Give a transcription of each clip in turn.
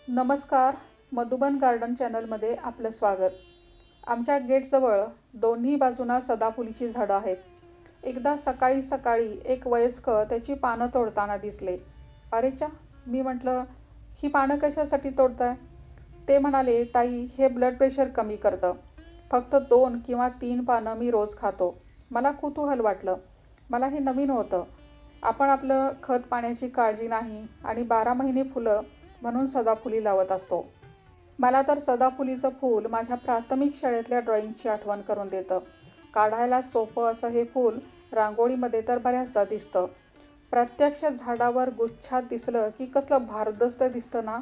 नमस्कार. मधुबन गार्डन चॅनलमध्ये आपलं स्वागत. आमच्या गेटजवळ दोन्ही बाजूंना सदाफुलीची झाडं आहेत. एकदा सकाळी सकाळी एक वयस्क त्याची पानं तोडताना दिसले. अरे च्या, मी म्हटलं, ही पानं कशासाठी तोडताय? ते म्हणाले, ताई, हे ब्लड प्रेशर कमी करतं. फक्त 2 किंवा 3 पानं मी रोज खातो. मला कुतूहल वाटलं. मला हे नवीन होतं. आपण आपलं खत पाण्याची काळजी नाही आणि 12 महिने फुलं म्हणून सदाफुली लावत असतो. मला तर सदाफुलीचं फूल माझ्या प्राथमिक शाळेतल्या ड्रॉइंगची आठवण करून देतं. काढायला सोपं असं हे फूल रांगोळीमध्ये तर बऱ्याचदा दिसतं. प्रत्यक्ष झाडावर गुच्छात दिसलं की कसलं भारदस्त दिसतं ना.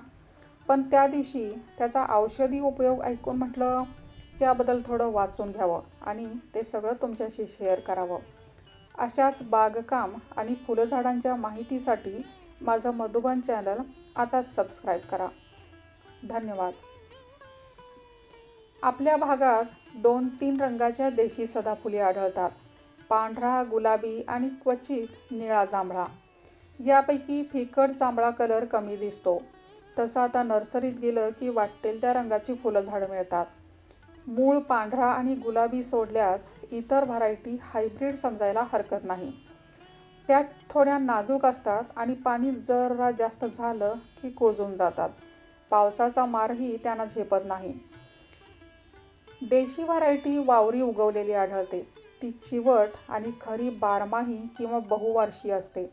पण त्या दिवशी त्याचा औषधी उपयोग ऐकून म्हटलं, याबद्दल थोडं वाचून घ्यावं आणि ते सगळं तुमच्याशी शेअर करावं. अशाच बागकाम आणि फुलझाडांच्या माहितीसाठी माझं मधुबन चॅनल आता सबस्क्राईब करा. धन्यवाद. आपल्या भागात 2-3 रंगाच्या देशी सदाफुली आढळतात. पांढरा, गुलाबी आणि क्वचित निळा जांभळा. यापैकी फिकट जांभळा कलर कमी दिसतो. तसं आता नर्सरीत गेलं की वाटेल त्या रंगाची फुलं झाडं मिळतात. मूळ पांढरा आणि गुलाबी सोडल्यास इतर व्हरायटी हायब्रिड समजायला हरकत नाही. त्या थोड्या नाजूक असतात आणि पाणी जरा जास्त झालं की कोजून जातात. पावसाचा मारही त्यांना झेपत नाही. देशी व्हरायटी वावरी उगवलेली आढळते. ती चिवट आणि खरी बारमाही किंवा बहुवार्षीय असते.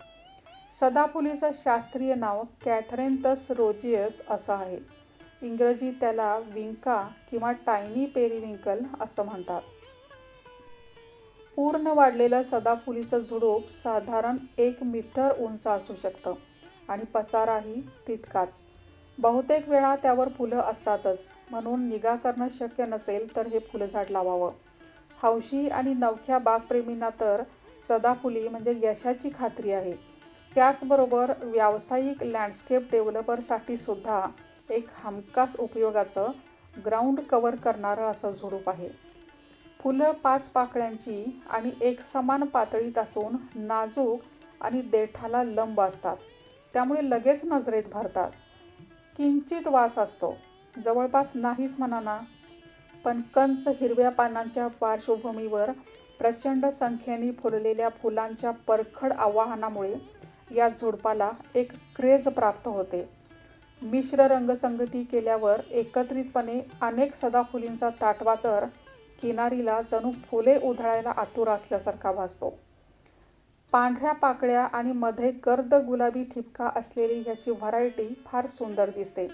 सदाफुलीचं शास्त्रीय नाव कॅथरेंथस रोजियस असं आहे. इंग्रजीत त्याला विंका किंवा टायनी पेरिविंकल असं म्हणतात. पूर्ण वाढलेलं सदाफुलीचं झुडूप साधारण 1 मीटर उंच असू शकतं आणि पसाराही तितकाच. बहुतेक वेळा त्यावर फुलं असतातच, म्हणून निगा करणं शक्य नसेल तर हे फुलझाड लावावं. हौशी आणि नवख्या बागप्रेमींना तर सदाफुली म्हणजे यशाची खात्री आहे. त्याचबरोबर व्यावसायिक लँडस्केप डेव्हलपरसाठी सुद्धा एक हमखास उपयोगाचं ग्राउंड कव्हर करणारं असं झुडूप आहे. फुलं 5 पाकळ्यांची आणि एकसमान पातळीत असून नाजूक आणि देठाला लंब असतात. त्यामुळे लगेच नजरेत भरतात. किंचित वास असतो, जवळपास नाहीच म्हणा ना. पण कंच हिरव्या पानांच्या पार्श्वभूमीवर प्रचंड संख्येने फुललेल्या फुलांच्या परखड आवाहनामुळे या झुडपाला एक क्रेज प्राप्त होते. मिश्र रंगसंगती केल्यावर एकत्रितपणे अनेक सदाफुलींचा ताटवा तर किनारीला जणू फुले उधळायला आतुर असल्यासारखा भासतो. पांढऱ्या पाकळ्या आणि मध्ये गर्द गुलाबी ठिपका असलेली ह्याची व्हरायटी फार सुंदर दिसते.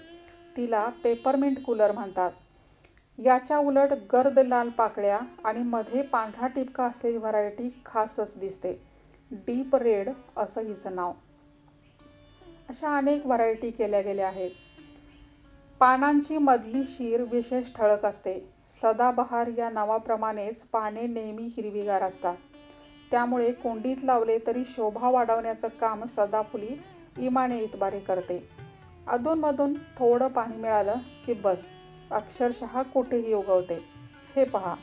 तिला पेपरमिंट कूलर म्हणतात. याच्या उलट गर्द लाल पाकळ्या आणि मध्ये पांढरा टिपका असलेली व्हरायटी खासच दिसते. डीप रेड असं हिचं नाव. अशा अनेक व्हरायटी केल्या गेल्या आहेत. पानांची मधली शीर विशेष ठळक असते. सदाबहार या नावाप्रमाणेच पाने नेहमी हिरवीगार असतात. त्यामुळे कुंडीत लावले तरी शोभा वाढवण्याचं काम सदाफुली इमाने इतबारे करते. अधूनमधून थोडं पाणी मिळालं की बस, अक्षरशः कुठेही उगवते. हे पहा.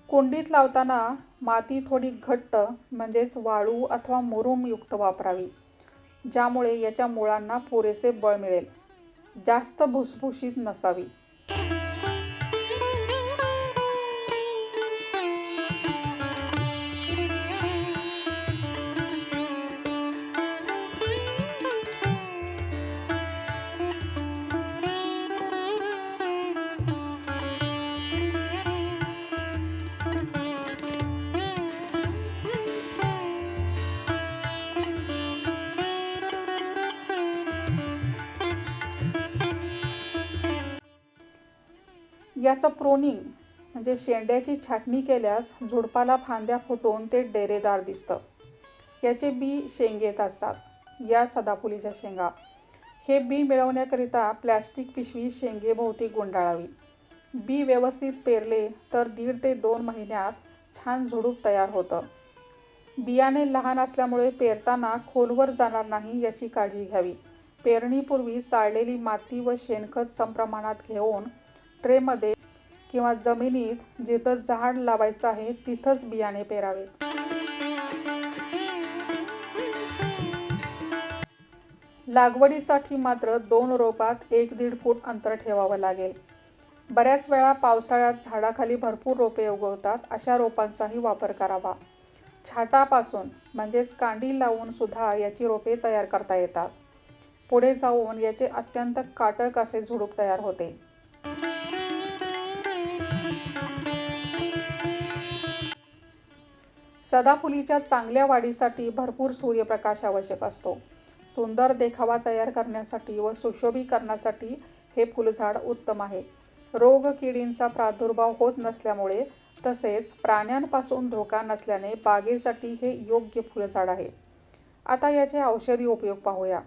कुंडीत लावताना माती थोडी घट्ट म्हणजेच वाळू अथवा मुरुमयुक्त वापरावी, ज्यामुळे याच्या मुळांना पुरेसे बळ मिळेल. जास्त भुसभुशीत नसावी. याचं प्रोनिंग म्हणजे शेंड्याची छाटणी केल्यास झुडपाला फांद्या फुटून ते डेरेदार दिसतं. याचे बी शेंगेत असतात. या सदाफुलीच्या शेंगा. हे बी मिळवण्याकरिता प्लॅस्टिक पिशवी शेंगेभोवती गुंडाळावी. बी व्यवस्थित पेरले तर 1.5 ते 2 महिन्यात छान झुडूप तयार होतं. बियाणे लहान असल्यामुळे पेरताना खोलवर जाणार नाही याची काळजी घ्यावी. पेरणीपूर्वी चाळलेली माती व शेणखत समप्रमाणात घेऊन ट्रेमध्ये किंवा जमिनीत जिथं झाड लावायचं आहे तिथंच बियाणे पेरावेत. लागवडीसाठी मात्र 2 रोपात 1-1.5 फूट अंतर ठेवावं लागेल. बऱ्याच वेळा पावसाळ्यात झाडाखाली भरपूर रोपे उगवतात, अशा रोपांचाही वापर करावा. छाटापासून म्हणजेच कांडी लावून सुद्धा याची रोपे तयार करता येतात. पुढे जाऊन याचे अत्यंत काटक असे झुडूप तयार होते. सदाफुलीच्या चांगल्या वाढीसाठी भरपूर सूर्यप्रकाश आवश्यक असतो. सुंदर देखावा तयार करण्यासाठी व सुशोभीकरणासाठी हे फुलझाड उत्तम आहे. रोगकिडींचा प्रादुर्भाव होत नसल्यामुळे तसेच प्राण्यांपासून धोका नसल्याने बागेसाठी हे योग्य फुलझाड आहे. आता याचे औषधी उपयोग पाहूया.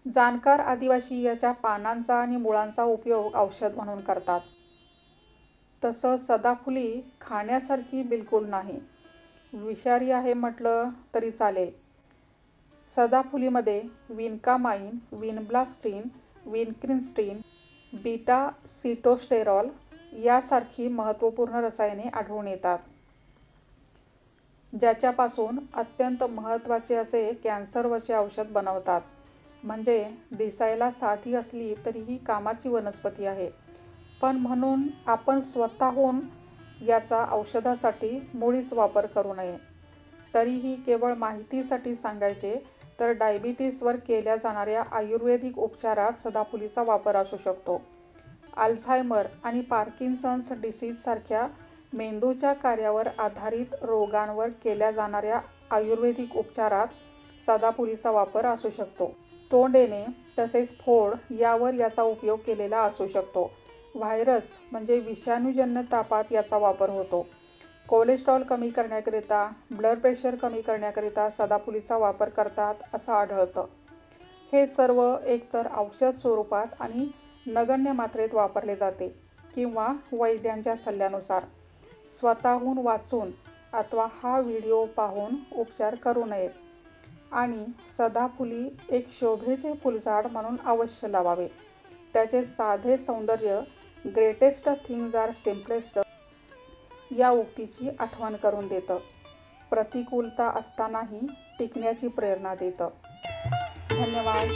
जाणकार आदिवासी याच्या पानांचा आणि मुळांचा उपयोग औषध म्हणून करतात. तसं सदाफुली खाण्यासारखी बिलकुल नाही. विषारी आहे म्हटलं तरी चालेल. सदाफुलीमध्ये विनकामाइन, विनब्लास्टिन, विनक्रिस्टिन, बीटा सिटोस्टेरॉल यासारखी महत्त्वपूर्ण रसायने आढळून येतात, ज्याच्यापासून अत्यंत महत्त्वाचे असे कॅन्सरवरचे औषध बनवतात. म्हणजे दिसायला साधी असली तरीही कामाची वनस्पती आहे. पण म्हणून आपण स्वतःहून याचा औषधासाठी मुळीच वापर करू नये. तरीही केवळ माहितीसाठी सांगायचे तर डायबिटीसवर केल्या जाणाऱ्या आयुर्वेदिक उपचारात सदाफुलीचा वापर असू शकतो. अल्झायमर आणि पार्किन्सन्स डिसीज सारख्या मेंदूच्या कार्यावर आधारित रोगांवर केल्या जाणाऱ्या आयुर्वेदिक उपचारात सदाफुलीचा वापर असू शकतो. तोंड येणे तसेच फोड यावर याचा उपयोग केलेला असू शकतो. व्हायरस म्हणजे विषाणूजन्य तापात याचा वापर होतो. कोलेस्ट्रॉल कमी करण्याकरिता, ब्लड प्रेशर कमी करण्याकरिता सदाफुलीचा वापर करतात असं आढळतं. हे सर्व एकतर औषध स्वरूपात आणि नगण्य मात्रेत वापरले जाते किंवा वैद्यांच्या सल्ल्यानुसार. स्वतःहून वाचून अथवा हा व्हिडिओ पाहून उपचार करू नयेत आणि सदाफुली एक शोभेचे फुलझाड म्हणून अवश्य लावावे. त्याचे साधे सौंदर्य ग्रेटेस्ट थिंग्ज आर सिम्पलेस्ट या उक्तीची आठवण करून देतं. प्रतिकूलता असतानाही टिकण्याची प्रेरणा देतं. धन्यवाद.